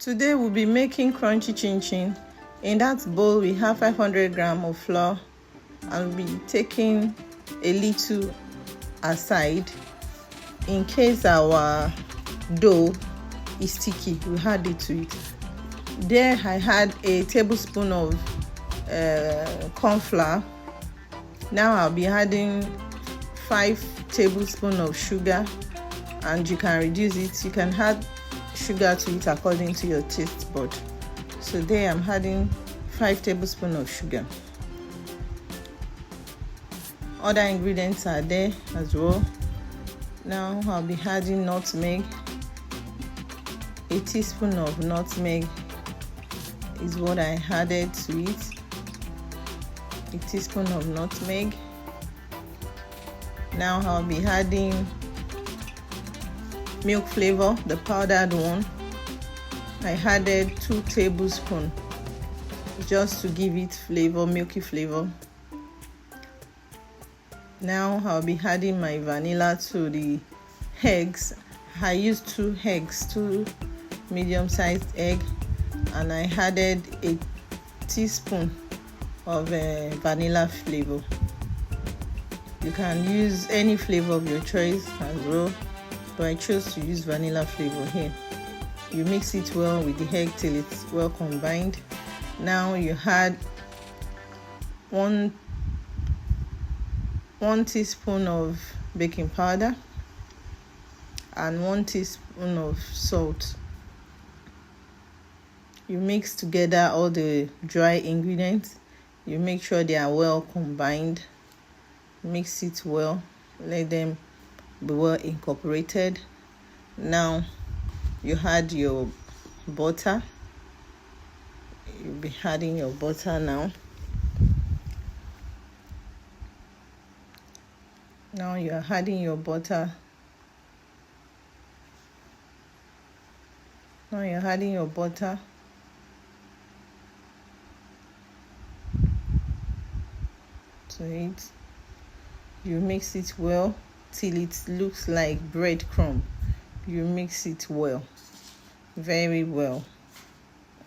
Today we'll be making crunchy chin chin. In that bowl we have 500 grams of flour. I'll be taking a little aside in case our dough is sticky. We add it to it. There I had a tablespoon of corn flour. Now I'll be adding 5 tablespoons of sugar, and you can reduce it. You can add sugar to it according to your taste bud. So there I'm adding 5 tablespoons of sugar. Other ingredients are there as well. Now I'll be adding nutmeg. A teaspoon of nutmeg is what I added to it. A teaspoon of nutmeg. Now I'll be adding milk flavor, the powdered one. I added 2 tablespoons just to give it flavor, milky flavor. Now I'll be adding my vanilla to the eggs. I used 2 eggs, 2 medium-sized eggs, and I added a teaspoon of vanilla flavor. You can use any flavor of your choice as well, but I chose to use vanilla flavor here. You mix it well with the egg till it's well combined. Now you add 1 teaspoon of baking powder and 1 teaspoon of salt. You mix together all the dry ingredients. You make sure they are well combined. Mix it well, let them be well incorporated. Now you add your butter. You'll be adding your butter now. Now you are adding your butter. Now you're adding your butter. To it. You mix it well till it looks like breadcrumb. You mix it well, very well,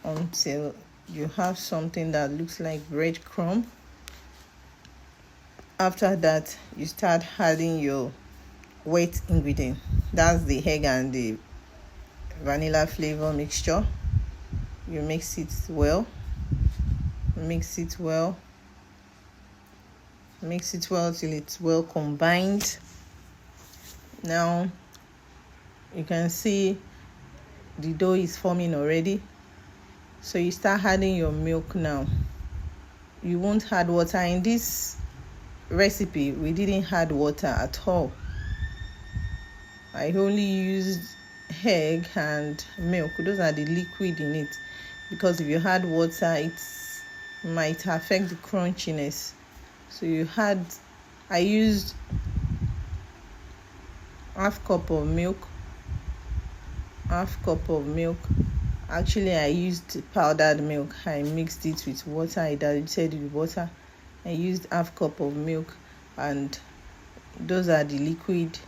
until you have something that looks like breadcrumb. After that, you start adding your wet ingredient. That's the egg and the vanilla flavor mixture. You mix it well. Mix it well. Mix it well till it's well combined. Now you can see the dough is forming already. So you start adding your milk now. You won't add water. In this recipe we didn't add water at all. I only used egg and milk. Those are the liquid in it, because if you add water it might affect the crunchiness. So I used half cup of milk. Actually I used powdered milk. I mixed it with water. I diluted it with water. I used half cup of milk, and those are the liquid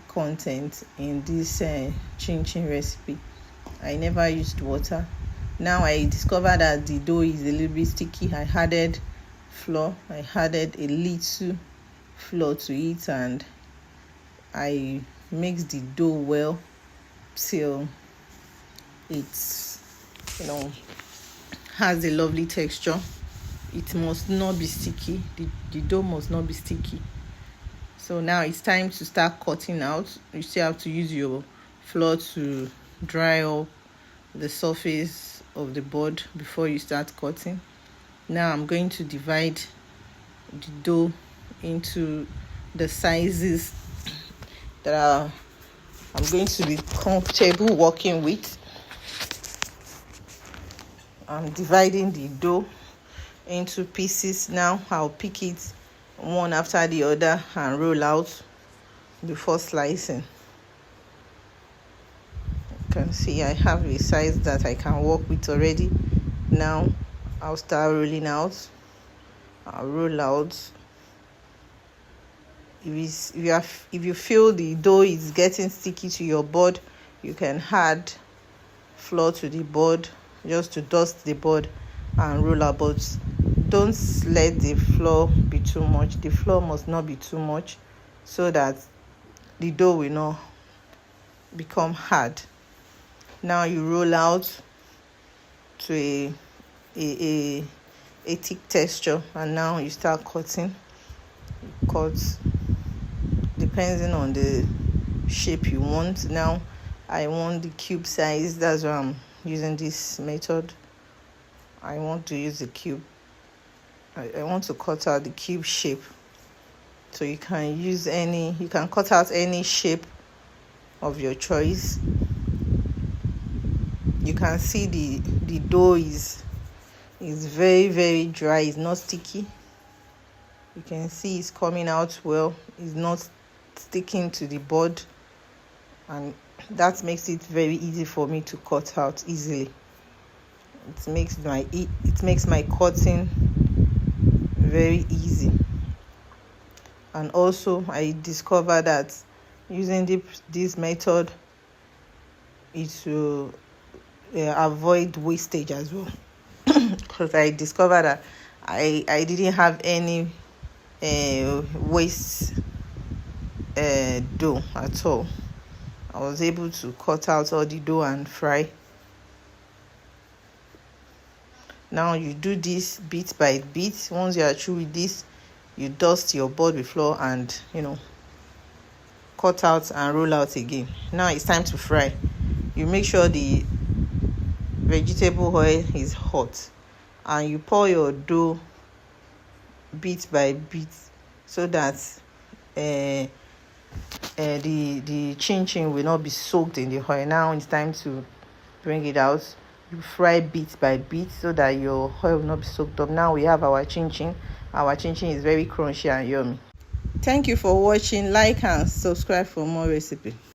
content in this chin chin recipe. I never used water. Now I discovered that the dough is a little bit sticky. I added flour. I added a little flour to it, and I mixed the dough well till it's has a lovely texture. It must not be sticky. The dough must not be sticky. So now it's time to start cutting out. You still have to use your flour to dry up the surface of the board before you start cutting. Now I'm going to divide the dough into the sizes that I'm going to be comfortable working with. I'm dividing the dough into pieces. Now I'll pick it one after the other and roll out before slicing. You can see I have a size that I can work with already. Now I'll start rolling out. I'll roll out. If you feel the dough is getting sticky to your board, you can add flour to the board, just to dust the board and roll out. But don't let the flour be too much. The flour must not be too much, so that the dough will not become hard. Now you roll out to a thick texture, and now you start cutting. Cut depending on the shape you want. Now I want the cube size, that's why I'm using this method. I want to use the cube. I want to cut out the cube shape. So you can cut out any shape of your choice. You can see the dough is very, very dry. It's not sticky. You can see it's coming out well. It's not sticking to the board, and that makes it very easy for me to cut out easily. It makes my cutting very easy. And also I discovered that using this method, it will avoid wastage as well. Because I discovered that I didn't have any waste dough at all. I was able to cut out all the dough and fry. Now you do this bit by bit. Once you are through with this, you dust your board with flour and cut out and roll out again. Now it's time to fry. You make sure the vegetable oil is hot, and you pour your dough bit by bit, so that the chin chin will not be soaked in the oil. Now it's time to bring it out. You fry bit by bit so that your oil will not be soaked up. Now we have our chin chin. Our chin chin is very crunchy and yummy. Thank you for watching. Like and subscribe for more recipe.